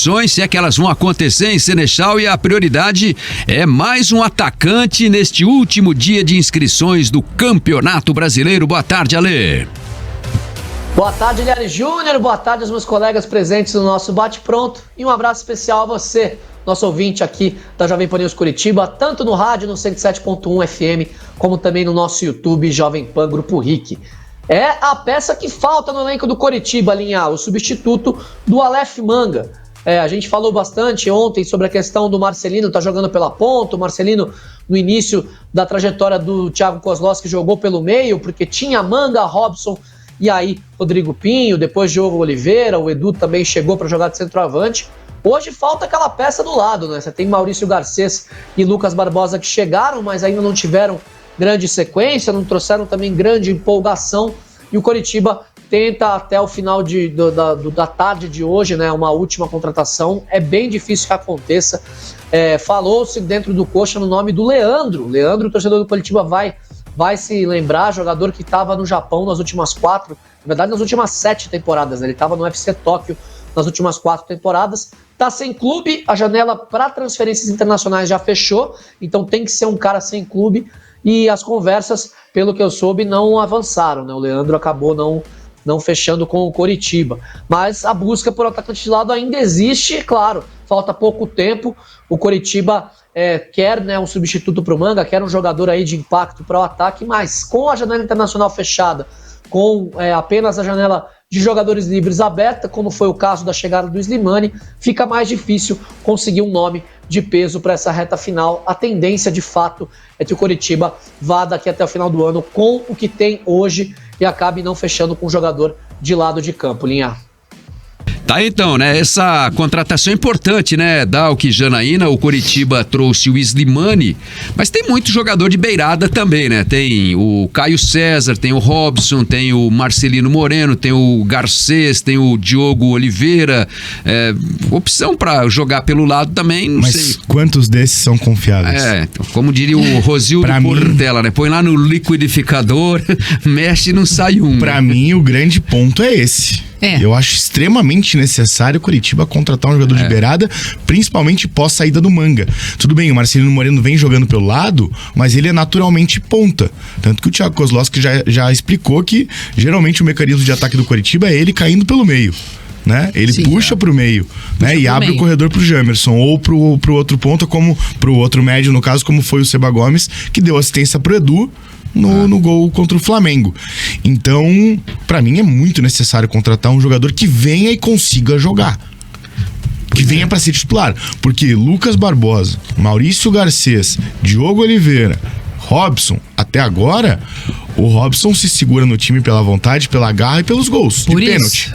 inscrições, se é que elas vão acontecer em Sенechal, e a prioridade é mais um atacante neste último dia de inscrições do Campeonato Brasileiro. Boa tarde, Ale. Boa tarde, Eliane Júnior. Boa tarde aos meus colegas presentes no nosso Bate-Pronto. E um abraço especial a você, nosso ouvinte aqui da Jovem Pan News Curitiba, tanto no rádio, no 107.1 FM, como também no nosso YouTube Jovem Pan Grupo RIC. É a peça que falta no elenco do Coritiba, Linha, o substituto do Aleph Manga. A gente falou bastante ontem sobre a questão do Marcelino, tá jogando pela ponta. O Marcelino, no início da trajetória do Thiago Kozlowski, jogou pelo meio, porque tinha Manga, Robson e aí Rodrigo Pinho, depois Diogo Oliveira, o Edu também chegou para jogar de centroavante. Hoje falta aquela peça do lado, né? Você tem Maurício Garcês e Lucas Barbosa que chegaram, mas ainda não tiveram grande sequência, não trouxeram também grande empolgação, e o Coritiba tenta até o final da tarde de hoje, né, uma última contratação. É bem difícil que aconteça. Falou-se dentro do Coxa no nome do Leandro. Leandro, o torcedor do Coritiba, vai se lembrar, jogador que estava no Japão nas últimas 4, na verdade nas últimas 7 temporadas, né? Ele estava no FC Tóquio nas últimas 4 temporadas, tá sem clube, a janela para transferências internacionais já fechou, então tem que ser um cara sem clube, e as conversas, pelo que eu soube, não avançaram, né? O Leandro acabou não fechando com o Coritiba, mas a busca por atacante de lado ainda existe, claro, falta pouco tempo. O Coritiba quer, né, um substituto para o Manga, quer um jogador aí de impacto para o ataque, mas com a janela internacional fechada, com apenas a janela de jogadores livres aberta, como foi o caso da chegada do Slimani, fica mais difícil conseguir um nome de peso para essa reta final. A tendência, de fato, é que o Coritiba vá daqui até o final do ano com o que tem hoje e acabe não fechando com o jogador de lado de campo, Linha. Tá, então, né, essa contratação é importante, né, Dalk, Janaína. O Coritiba trouxe o Slimani, mas tem muito jogador de beirada também, né, tem o Caio César, tem o Robson, tem o Marcelino Moreno, tem o Garcês, tem o Diogo Oliveira, opção para jogar pelo lado também, não sei. Mas quantos desses são confiáveis? Como diria o Rosildo Portela, né, põe lá no liquidificador, mexe e não sai um. Pra mim, o grande ponto é esse. Eu acho extremamente necessário o Coritiba contratar um jogador de beirada, principalmente pós saída do Manga. Tudo bem, o Marcelino Moreno vem jogando pelo lado, mas ele é naturalmente ponta. Tanto que o Thiago Kozlowski já explicou que geralmente o mecanismo de ataque do Coritiba é ele caindo pelo meio, né? Ele puxa pro meio, né? E abre o corredor pro Jamerson ou pro outro ponta, como pro outro médio, no caso, como foi o Seba Gomes, que deu assistência pro Edu no gol contra o Flamengo. Então, pra mim é muito necessário contratar um jogador que venha e consiga jogar, que venha pra ser titular, porque Lucas Barbosa, Maurício Garcês, Diogo Oliveira, Robson, até agora o Robson se segura no time pela vontade, pela garra e pelos gols de pênalti.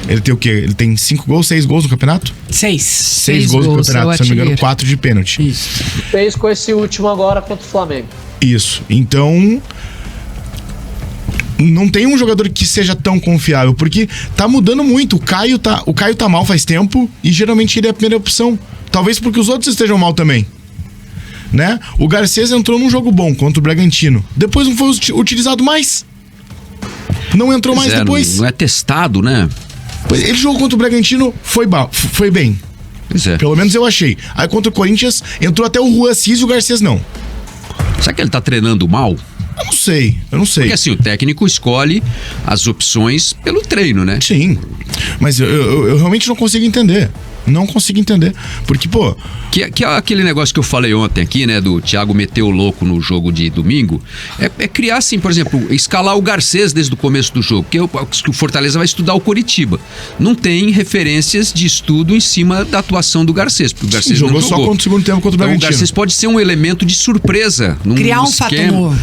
Ele tem o quê? Ele tem 5 gols, 6 gols no campeonato? 6 gols no campeonato, se não me engano, 4 de pênalti. Isso. 6 com esse último agora contra o Flamengo. Isso, então não tem um jogador que seja tão confiável, porque tá mudando muito. O Caio tá mal faz tempo e geralmente ele é a primeira opção. Talvez porque os outros estejam mal também, né? O Garcês entrou num jogo bom contra o Bragantino, depois não foi utilizado mais. Não entrou mais depois. Não é testado, né? Ele jogou contra o Bragantino, foi bem. Pelo menos eu achei. Aí contra o Corinthians entrou até o Rua Assis e o Garcês não. Será que ele tá treinando mal? Eu não sei. Porque assim, o técnico escolhe as opções pelo treino, né? Sim, mas eu realmente não consigo entender. Não consigo entender. Porque, pô... Que é aquele negócio que eu falei ontem aqui, né? Do Thiago meter o louco no jogo de domingo. É criar, assim, por exemplo, escalar o Garcês desde o começo do jogo. Porque o Fortaleza vai estudar o Coritiba. Não tem referências de estudo em cima da atuação do Garcês. Porque o Garcês jogou só contra o segundo tempo contra o Bragantino. Então o Garcês pode ser um elemento de surpresa. Criar um fato novo.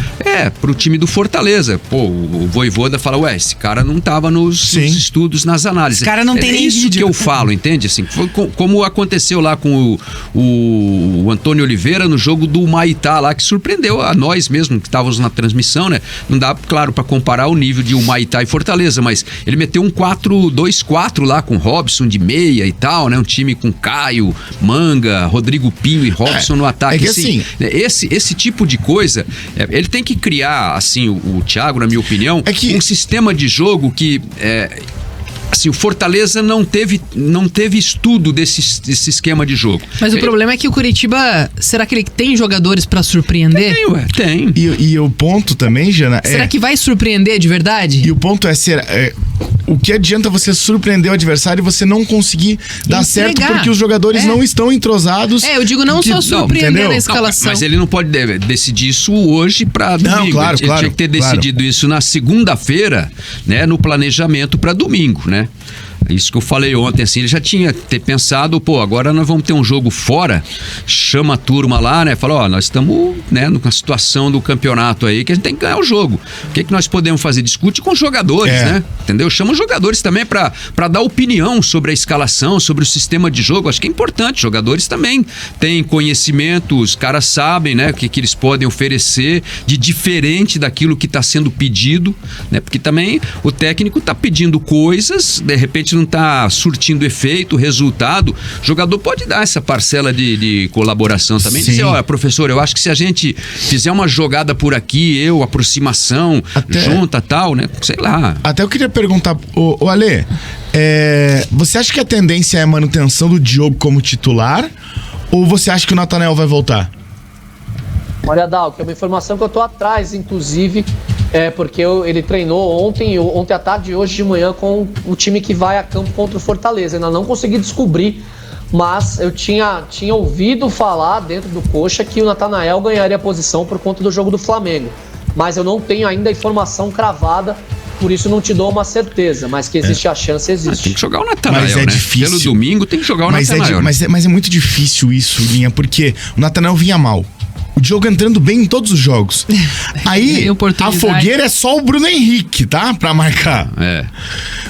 Pro time do Fortaleza. Pô, o Vojvoda fala, esse cara não tava nos estudos, nas análises. Esse cara não tem nem isso vídeo. Que eu falo, entende? Assim, foi como aconteceu lá com o Antônio Oliveira no jogo do Humaitá lá, que surpreendeu a nós mesmo que estávamos na transmissão, né? Não dá, claro, para comparar o nível de Humaitá e Fortaleza, mas ele meteu um 4-2-4 lá com Robson de meia e tal, né? Um time com Caio, Manga, Rodrigo Pinho e Robson no ataque. Que assim, esse tipo de coisa, ele tem que criar, assim, o Thiago, na minha opinião, um sistema de jogo que Assim, o Fortaleza não teve estudo desse esquema de jogo. Mas o problema é que o Curitiba, será que ele tem jogadores pra surpreender? Tem. E o ponto também, Jana, será que vai surpreender de verdade? E o ponto o que adianta você surpreender o adversário e você não conseguir dar certo porque os jogadores não estão entrosados? Eu digo não só surpreender na escalação. Mas ele não pode decidir isso hoje pra domingo. Não, claro, ele tinha que ter decidido isso na segunda-feira, né, no planejamento pra domingo, né? Isso que eu falei ontem, assim, ele já tinha ter pensado, agora nós vamos ter um jogo fora, chama a turma lá, né, fala, nós estamos, né, numa situação do campeonato aí que a gente tem que ganhar o jogo. O que nós podemos fazer? Discute com os jogadores, né, entendeu? Chama os jogadores também pra dar opinião sobre a escalação, sobre o sistema de jogo, acho que é importante, os jogadores também têm conhecimento, os caras sabem, né, o que eles podem oferecer de diferente daquilo que está sendo pedido, né, porque também o técnico está pedindo coisas, de repente não está surtindo efeito, resultado, o jogador pode dar essa parcela de colaboração também. Sim. Dizer, professor, eu acho que se a gente fizer uma jogada por aqui, aproximação, junta, tal, né? Sei lá. Até eu queria perguntar, ô Ale, você acha que a tendência é a manutenção do Diogo como titular ou você acha que o Natanael vai voltar? Olha, Dal, que é uma informação que eu tô atrás, inclusive, porque ele treinou ontem à tarde e hoje de manhã com o time que vai a campo contra o Fortaleza. Ainda não consegui descobrir, mas eu tinha ouvido falar dentro do Coxa que o Natanael ganharia a posição por conta do jogo do Flamengo. Mas eu não tenho ainda a informação cravada, por isso não te dou uma certeza, mas que existe a chance, existe. Tem que jogar o Natanael, mas né? Difícil. Pelo domingo tem que jogar o Natanael. Mas é muito difícil isso, Linha, porque o Natanael vinha mal. O Diogo entrando bem em todos os jogos. Aí, a fogueira é só o Bruno Henrique, tá? Pra marcar.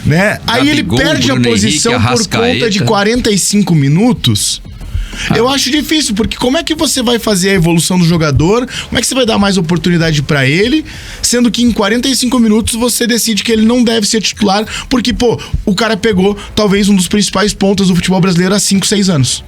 Né? Aí ele perde a posição por conta de 45 minutos. Eu acho difícil, porque como é que você vai fazer a evolução do jogador? Como é que você vai dar mais oportunidade pra ele? Sendo que em 45 minutos você decide que ele não deve ser titular, porque, o cara pegou talvez um dos principais pontos do futebol brasileiro há 5, 6 anos.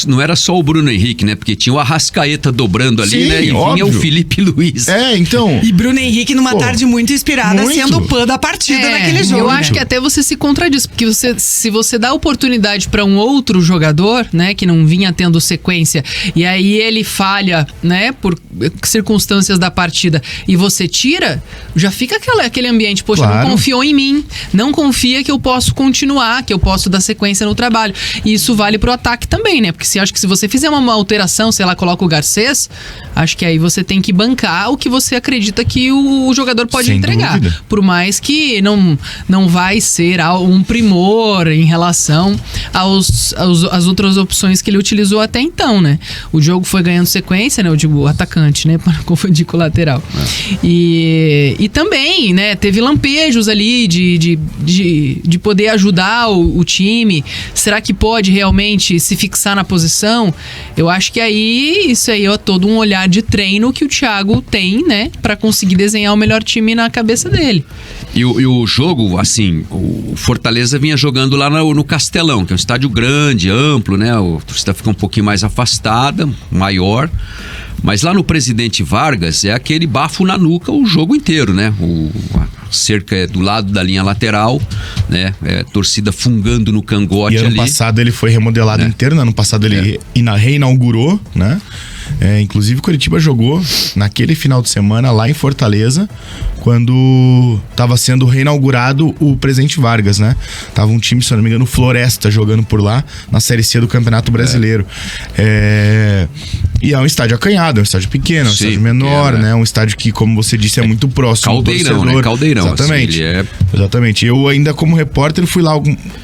Não era só o Bruno Henrique, né? Porque tinha o Arrascaeta dobrando ali, né? E vinha o Felipe Luiz. Então. E Bruno Henrique numa tarde muito inspirada, sendo o pã da partida naquele jogo. Eu acho que até você se contradiz, porque se você dá oportunidade para um outro jogador, né, que não vinha tendo sequência, e aí ele falha, né, por circunstâncias da partida, e você tira, já fica aquele ambiente, poxa, não confiou em mim, não confia que eu posso continuar, que eu posso dar sequência no trabalho. E isso vale pro ataque também, né? Porque acho que se você fizer uma alteração, sei lá, coloca o Garcês, acho que aí você tem que bancar o que você acredita que o jogador pode Sem entregar. dúvida. Por mais que não vai ser um primor em relação às outras opções que ele utilizou até então, né? O jogo foi ganhando sequência, né? Eu digo o atacante, né? Para não confundir com o lateral. E também, né? Teve lampejos ali de poder ajudar o time. Será que pode realmente se fixar na posição? Eu acho que isso aí é todo um olhar de treino que o Thiago tem, né? Pra conseguir desenhar o melhor time na cabeça dele. E o jogo, assim, o Fortaleza vinha jogando lá no Castelão, que é um estádio grande, amplo, né? A torcida fica um pouquinho mais afastada, maior. Mas lá no Presidente Vargas é aquele bafo na nuca o jogo inteiro, né? A cerca é do lado da linha lateral, né? Torcida fungando no cangote ali. E ano passado ele foi remodelado inteiro, né? Ano passado ele reinaugurou, né? Inclusive Curitiba jogou naquele final de semana lá em Fortaleza, quando estava sendo reinaugurado o Presidente Vargas, né? Tava um time, se eu não me engano, Floresta jogando por lá na Série C do Campeonato Brasileiro. E é um estádio acanhado, é um estádio pequeno, é um estádio menor, né? Um estádio que, como você disse, é muito próximo Caldeirão, do torcedor. né? Caldeirão. Exatamente. Assim, Exatamente. Eu ainda como repórter fui lá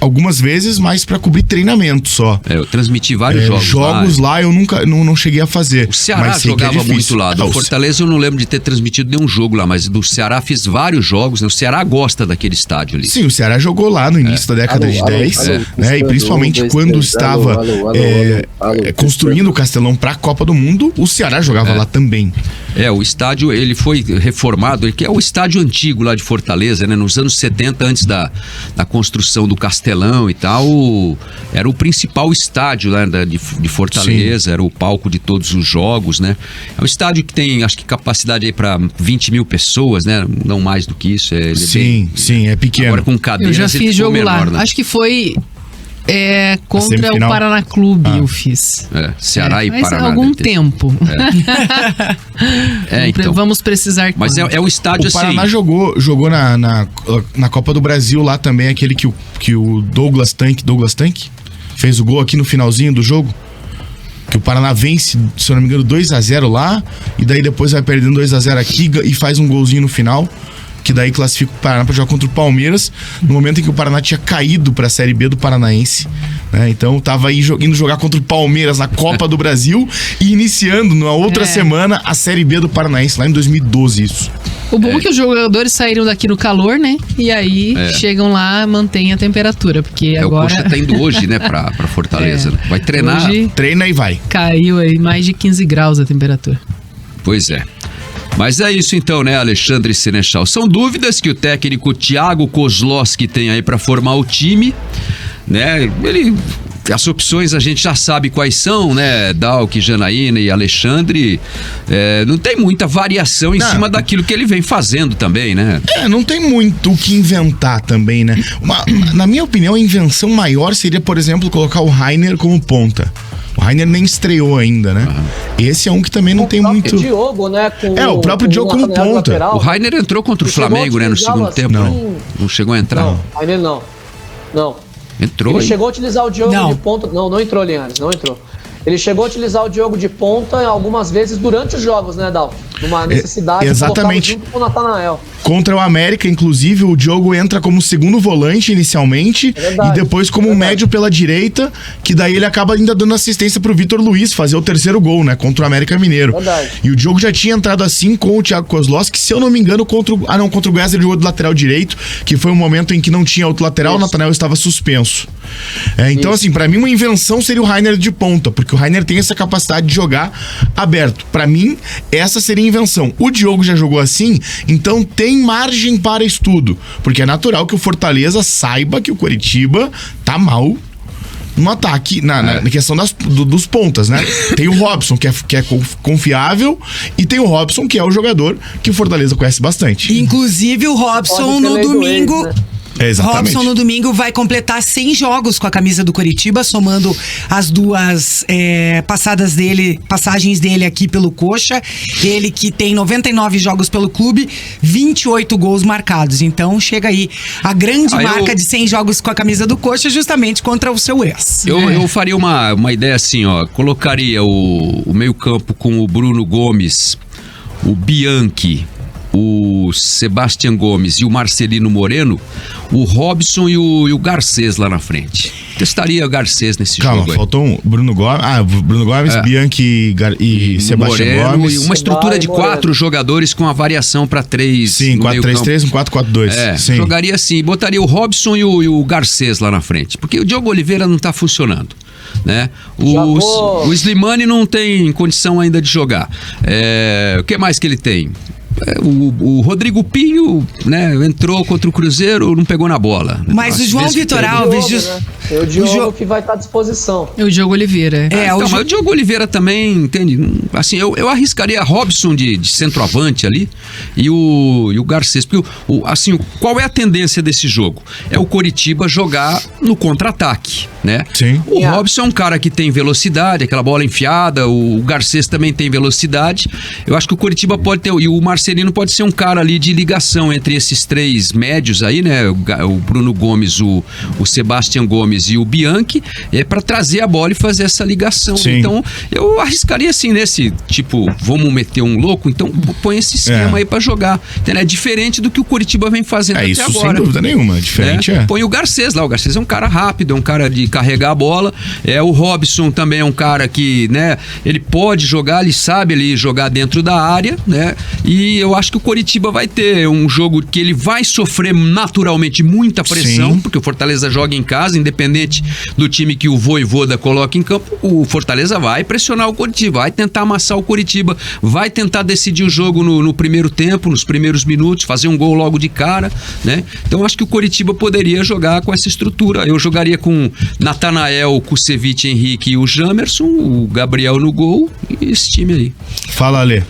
algumas vezes, mas para cobrir treinamento só. Eu transmiti vários jogos. Jogos lá eu nunca não cheguei a fazer. O Ceará jogava muito lá. Do Fortaleza eu não lembro de ter transmitido nenhum jogo lá, mas do Ceará fiz vários jogos, né? O Ceará gosta daquele estádio ali. Sim, o Ceará jogou lá no início da década de 10, né? E principalmente quando estava construindo o Castelão para a Copa do Mundo, o Ceará jogava lá também. O estádio, ele foi reformado, que é o estádio antigo lá de Fortaleza, né? Nos anos 70, antes da construção do Castelão e tal, era o principal estádio, né, de Fortaleza, era o palco de todos os jogos, né? É um estádio que tem, acho que capacidade aí para 20 mil pessoas, né? Não mais do que isso. Sim, é pequeno. Agora com cadeiras, eu já fiz jogo menor, lá, né? Acho que foi... contra o Paraná Clube eu fiz. Ceará e Paraná. Mas há algum tempo. Então. Vamos precisar. Mas é o estádio assim. O Paraná jogou na Copa do Brasil lá também, aquele que o Douglas Tanque fez o gol aqui no finalzinho do jogo. Que o Paraná vence, se eu não me engano, 2-0 lá, e daí depois vai perdendo 2-0 aqui e faz um golzinho no final. Que daí classifica o Paraná para jogar contra o Palmeiras, no momento em que o Paraná tinha caído para a Série B do Paranaense, né? Então tava aí indo jogar contra o Palmeiras na Copa do Brasil e iniciando na outra semana a Série B do Paranaense, lá em 2012 isso. O bom é que os jogadores saíram daqui no calor, né? E aí chegam lá, mantém a temperatura, porque agora... O Coxa tá indo hoje, né, pra Fortaleza. Vai treinar. Hoje treina e vai. Caiu aí mais de 15 graus a temperatura. Pois é. Mas é isso então, né, Alexandre Senechal? São dúvidas que o técnico Thiago Kozlowski tem aí para formar o time, né? As opções a gente já sabe quais são, né? Dalk, Janaína e Alexandre. Não tem muita variação em cima daquilo que ele vem fazendo também, né? Não tem muito o que inventar também, né? Na minha opinião, a invenção maior seria, por exemplo, colocar o Rainer como ponta. O Rainer nem estreou ainda, né? Esse é um que também não tem muito... O Diogo, né? O próprio Diogo como ponta. Lateral. O Rainer entrou contra o Flamengo, né? No segundo tempo. Não chegou a entrar? Não, Rainer não. Entrou. Ele chegou a utilizar o Diogo de ponta. Não entrou, Linhares, não entrou. Ele chegou a utilizar o Diogo de ponta algumas vezes durante os jogos, né, Dal? Numa necessidade exatamente. De junto com o Natanael. Contra o América, inclusive, o Diogo entra como segundo volante inicialmente e depois como médio pela direita, que daí ele acaba ainda dando assistência pro Vitor Luiz fazer o terceiro gol, né, contra o América Mineiro. Verdade. E o Diogo já tinha entrado assim com o Thiago Kozlowski, se eu não me engano, contra o Goiás ele jogou do lateral direito, que foi um momento em que não tinha outro lateral, o Natanael estava suspenso. Então, assim, pra mim uma invenção seria o Rainer de ponta, porque o Rainer tem essa capacidade de jogar aberto. Pra mim, essa seria a invenção. O Diogo já jogou assim, então tem margem para estudo, porque é natural que o Fortaleza saiba que o Coritiba tá mal no ataque, na questão dos pontas, né? Tem o Robson, que é confiável, e tem o Robson, que é o jogador que o Fortaleza conhece bastante. Inclusive o Robson no domingo... Exatamente. Robson no domingo vai completar 100 jogos com a camisa do Coritiba, somando as duas passagens dele aqui pelo Coxa. Ele que tem 99 jogos pelo clube, 28 gols marcados. Então chega aí a grande marca de 100 jogos com a camisa do Coxa, justamente contra o seu ex. Eu faria uma ideia assim, ó. Colocaria o meio-campo com o Bruno Gomes, o Bianchi, o Sebastião Gomes e o Marcelino Moreno, o Robson e o Garcês lá na frente. Testaria o Garcês nesse jogo. Calma, faltou um Bruno Gomes, Bianchi e Sebastião Gomes. E uma estrutura de 4 jogadores com a variação para 3. Sim, 4-3-3, um 4-4-2. Sim. Jogaria assim, botaria o Robson e o Garcês lá na frente, porque o Diogo Oliveira não tá funcionando, né? O Slimani não tem condição ainda de jogar. O que mais que ele tem? O Rodrigo Pinho, né, entrou contra o Cruzeiro, não pegou na bola. Mas o João Vitor Alves... O Diogo que vai estar à disposição. O Diogo Oliveira. Mas o Diogo Oliveira também, entende? Assim, eu arriscaria Robson de centroavante ali e o Garcês. Porque, assim, qual é a tendência desse jogo? É o Coritiba jogar no contra-ataque, né? Sim. O Robson é um cara que tem velocidade, aquela bola enfiada, o Garcês também tem velocidade. Eu acho que o Coritiba pode ter, e o Marcelino pode ser um cara ali de ligação entre esses 3 médios aí, né? O Bruno Gomes, o Sebastião Gomes e o Bianchi, para trazer a bola e fazer essa ligação. Sim. Então, eu arriscaria assim nesse, tipo, vamos meter um louco, então põe esse esquema aí para jogar. Então, é diferente do que o Coritiba vem fazendo até isso agora. Sem dúvida nenhuma, diferente Põe o Garcês lá, o Garcês é um cara rápido, é um cara de carregar a bola, o Robson também é um cara que, né, ele pode jogar, ele sabe ele jogar dentro da área, né, e eu acho que o Coritiba vai ter um jogo que ele vai sofrer naturalmente muita pressão, porque o Fortaleza joga em casa, independente independente do time que o Vojvoda coloca em campo, o Fortaleza vai pressionar o Coritiba, vai tentar amassar o Coritiba, vai tentar decidir o jogo no primeiro tempo, nos primeiros minutos, fazer um gol logo de cara, né? Então acho que o Coritiba poderia jogar com essa estrutura. Eu jogaria com Natanael, Kusevich, Henrique e o Jamerson, o Gabriel no gol e esse time aí. Fala, Alê.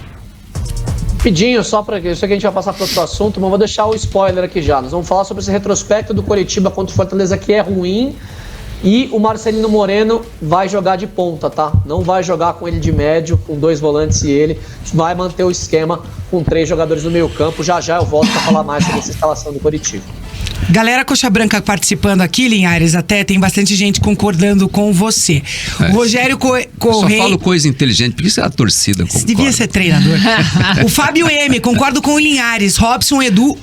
Rapidinho, só para isso aqui a gente vai passar para outro assunto, mas vou deixar o spoiler aqui já. Nós vamos falar sobre esse retrospecto do Coritiba contra o Fortaleza, que é ruim, e o Marcelino Moreno vai jogar de ponta, tá? Não vai jogar com ele de médio, com 2 volantes e ele vai manter o esquema com 3 jogadores no meio campo. Já eu volto para falar mais sobre essa instalação do Coritiba. Galera Coxa Branca participando aqui, Linhares, até tem bastante gente concordando com você. O Rogério Correia... Só falo coisa inteligente, porque isso é a torcida. Você devia ser treinador. O Fábio M, concordo com o Linhares, Robson, Edu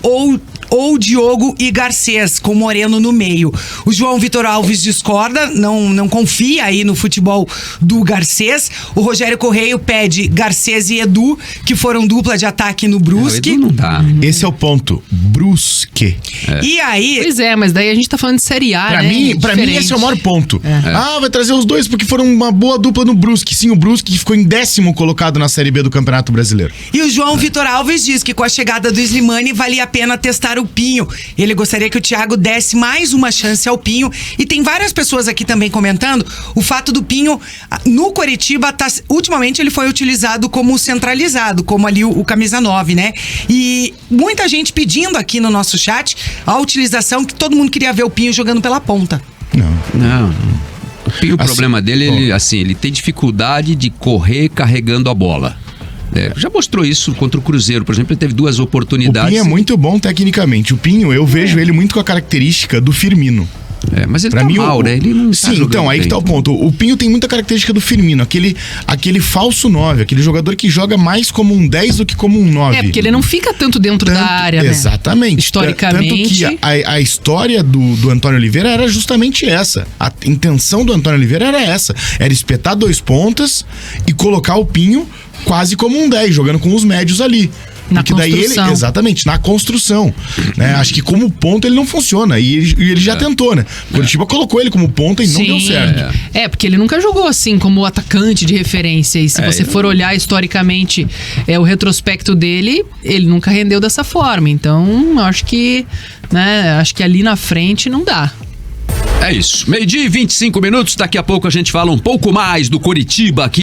ou Diogo e Garcês, com Moreno no meio. O João Vitor Alves discorda, não confia aí no futebol do Garcês. O Rogério Correia pede Garcês e Edu, que foram dupla de ataque no Brusque. Edu não dá. Esse é o ponto. Brusque. E aí... Pois é, mas daí a gente tá falando de Série A, Pra mim esse é o maior ponto. Vai trazer os dois porque foram uma boa dupla no Brusque. Sim, o Brusque ficou em 10º colocado na Série B do Campeonato Brasileiro. E o João Vitor Alves diz que com a chegada do Slimani valia a pena testar o Pinho. Ele gostaria que o Thiago desse mais uma chance ao Pinho. E tem várias pessoas aqui também comentando o fato do Pinho no Coritiba, ultimamente ele foi utilizado como centralizado, como ali o camisa 9, né? E muita gente pedindo aqui no nosso chat a utilização, que todo mundo queria ver o Pinho jogando pela ponta. Não. O problema dele, ele tem dificuldade de correr carregando a bola. Já mostrou isso contra o Cruzeiro, por exemplo, ele teve 2 oportunidades. O Pinho é muito bom tecnicamente. O Pinho, eu vejo ele muito com a característica do Firmino. Mas ele tá mal, né? Ele não Sim, então, aí que tá o ponto. O Pinho tem muita característica do Firmino, aquele falso 9, aquele jogador que joga mais como um 10 do que como um 9. Porque ele não fica tanto dentro da área, né? Exatamente. Historicamente. Tanto que a história do Antônio Oliveira era justamente essa. A intenção do Antônio Oliveira era essa. Era espetar 2 pontas e colocar o Pinho quase como um 10, jogando com os médios ali. Porque daí ele, exatamente, na construção, né? Acho que como ponta ele não funciona, e ele já tentou, né? O Coritiba colocou ele como ponta e não deu certo. Porque ele nunca jogou assim como atacante de referência, e se você for olhar historicamente o retrospecto dele, ele nunca rendeu dessa forma, então acho que ali na frente não dá. É isso, 12:25, daqui a pouco a gente fala um pouco mais do Coritiba aqui.